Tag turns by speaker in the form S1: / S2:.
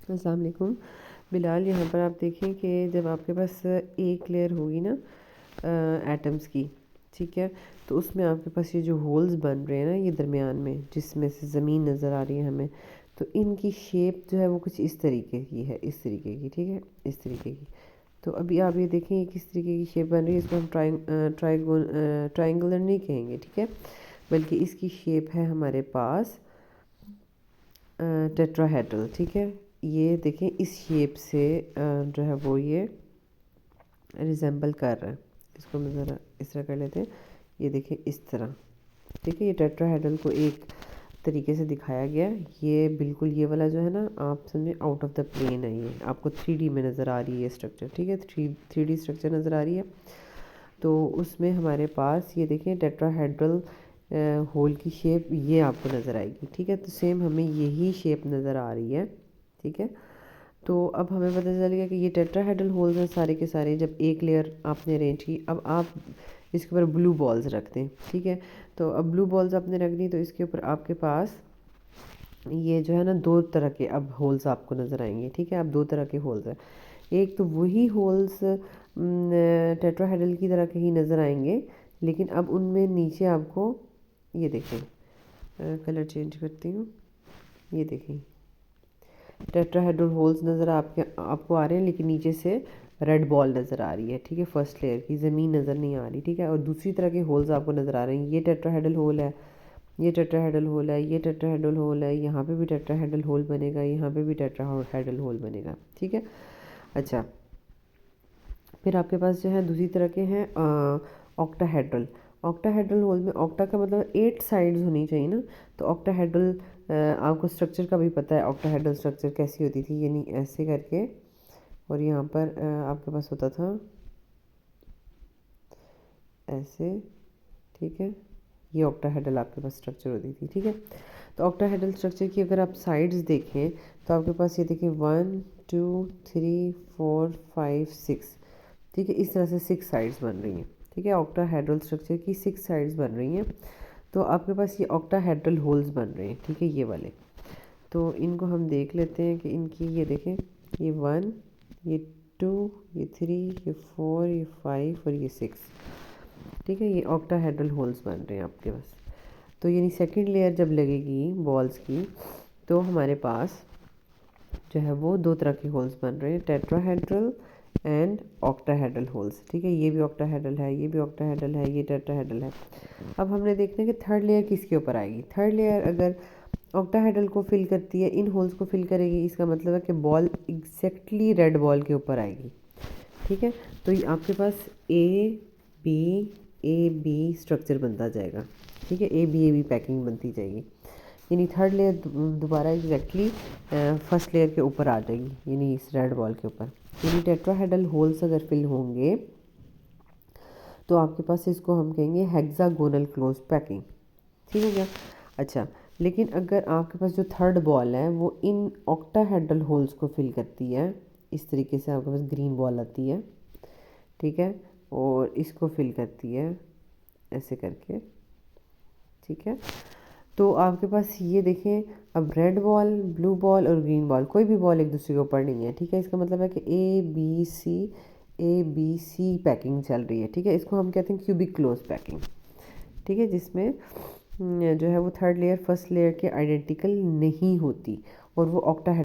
S1: अस्सलाम वालेकुम बिलाल। यहाँ पर आप देखें कि जब आपके पास एक लेयर होगी ना एटम्स की, ठीक है, तो उसमें आपके पास ये जो होल्स बन रहे हैं ना, ये दरमियान में जिसमें से ज़मीन नज़र आ रही है हमें, तो इनकी शेप जो है वो कुछ इस तरीके की है, इस तरीके की, ठीक है, इस तरीके की। तो अभी आप ये देखें ये किस तरीके की शेप बन रही है। इसको हम ट्राइंगुलर नहीं कहेंगे, ठीक है, बल्कि इसकी शेप है हमारे पास टेट्राहेड्रल, ठीक है। ये देखें इस शेप से जो है वो ये रिजेंबल कर रहा है। इसको हम ज़रा इस तरह कर लेते हैं, ये देखें इस तरह, ठीक है। ये टेट्राहेड्रल को एक तरीके से दिखाया गया। ये बिल्कुल ये वाला जो है ना, आप समझे आउट ऑफ द प्लेन है, ये आपको 3D में नज़र आ रही है स्ट्रक्चर, ठीक है, 3D स्ट्रक्चर नज़र आ रही है। तो उसमें हमारे पास ये देखें टेट्राहेड्रल होल की शेप ये आपको नज़र आएगी, ठीक है। तो सेम हमें यही शेप नज़र आ रही है, ठीक है। तो अब हमें पता चल गया कि ये टेट्राहेड्रल होल्स हैं सारे के सारे। जब एक लेयर आपने अरेंज की, अब आप इसके ऊपर ब्लू बॉल्स रख दें, ठीक है। तो अब ब्लू बॉल्स आपने रख दी, तो इसके ऊपर आपके पास ये जो है ना दो तरह के अब होल्स आपको नज़र आएंगे, ठीक है। अब दो तरह के होल्स हैं, एक तो वही होल्स टेट्राहेड्रल की तरह के ही नज़र आएंगे, लेकिन अब उनमें नीचे आपको ये देखें, कलर चेंज करती हूँ, ये देखें टेट्राहेड्रल होल्स नज़र आपको आ रहे हैं, लेकिन नीचे से रेड बॉल नज़र आ रही है, ठीक है। फर्स्ट लेयर की ज़मीन नज़र नहीं आ रही, ठीक है। और दूसरी तरह के होल्स आपको नज़र आ रहे हैं, ये टेट्राहेड्रल होल है, ये टेट्राहेड्रल होल है, ये टेट्राहेड्रल होल है, यहाँ पे भी टेट्राहेड्रल होल बनेगा, यहाँ पे भी टेट्राहेड्रल होल बनेगा, ठीक है। अच्छा, फिर आपके पास जो है दूसरी तरह के हैं ऑक्टाहेड्रल। ऑक्टाहेड्रल होल में ऑक्टा का मतलब 8 साइड्स होनी चाहिए ना। तो ऑक्टाहेड्रल आपको स्ट्रक्चर का भी पता है, ऑक्टाहेड्रल स्ट्रक्चर कैसी होती थी, यानी ऐसे करके, और यहाँ पर आपके पास होता था ऐसे, ठीक है। ये ऑक्टाहेड्रल आपके पास स्ट्रक्चर होती थी, ठीक है। तो ऑक्टाहेड्रल स्ट्रक्चर की अगर आप साइड्स देखें, तो आपके पास ये देखें 1 2 3 4 5 6, ठीक है। इस तरह से 6 साइड्स बन रही हैं, ठीक है। ऑक्टाहेड्रल स्ट्रक्चर की 6 साइड्स बन रही हैं। तो आपके पास ये ऑक्टाहेड्रल होल्स बन रहे हैं, ठीक है, ये वाले। तो इनको हम देख लेते हैं कि इनकी ये देखें, ये 1, ये 2, ये 3, ये 4, ये 5 और ये 6, ठीक है। ये ऑक्टाहेड्रल होल्स बन रहे हैं आपके पास। तो यानी सेकंड लेयर जब लगेगी बॉल्स की, तो हमारे पास जो है वो दो तरह के होल्स बन रहे हैं, टेट्राहेड्रल एंड ऑक्टाहेड्रल होल्स, ठीक है। ये भी ऑक्टाहेड्रल है, ये भी ऑक्टाहेड्रल है, ये टेट्राहेड्रल है। अब हमने देखना है कि थर्ड लेयर किसके ऊपर आएगी। थर्ड लेयर अगर ऑक्टाहेड्रल को फिल करती है, इन होल्स को फिल करेगी, इसका मतलब है कि बॉल एग्जैक्टली रेड बॉल के ऊपर आएगी, ठीक है। तो ये आपके पास ए बी स्ट्रक्चर बनता जाएगा, ठीक है। ए बी पैकिंग बनती जाएगी, यानी थर्ड लेयर दोबारा एग्जैक्टली फर्स्ट लेयर के ऊपर आ जाएगी, यानी इस रेड बॉल के ऊपर। यानी टेट्राहेड्रल होल्स अगर फिल होंगे तो आपके पास इसको हम कहेंगे हेक्सागोनल क्लोज पैकिंग, ठीक हो गया। अच्छा, लेकिन अगर आपके पास जो थर्ड बॉल है वो इन ऑक्टाहेड्रल होल्स को फिल करती है, इस तरीके से आपके पास ग्रीन बॉल आती है, ठीक है, और इसको फिल करती है ऐसे करके, ठीक है। तो आपके पास ये देखें, अब रेड बॉल, ब्लू बॉल और ग्रीन बॉल, कोई भी बॉल एक दूसरे के ऊपर नहीं है, ठीक है। इसका मतलब है कि ए बी सी पैकिंग चल रही है, ठीक है। इसको हम कहते हैं क्यूबिक क्लोज पैकिंग, ठीक है, जिसमें जो है वो थर्ड लेयर फर्स्ट लेयर के आइडेंटिकल नहीं होती और वो ऑक्टाहेड्रल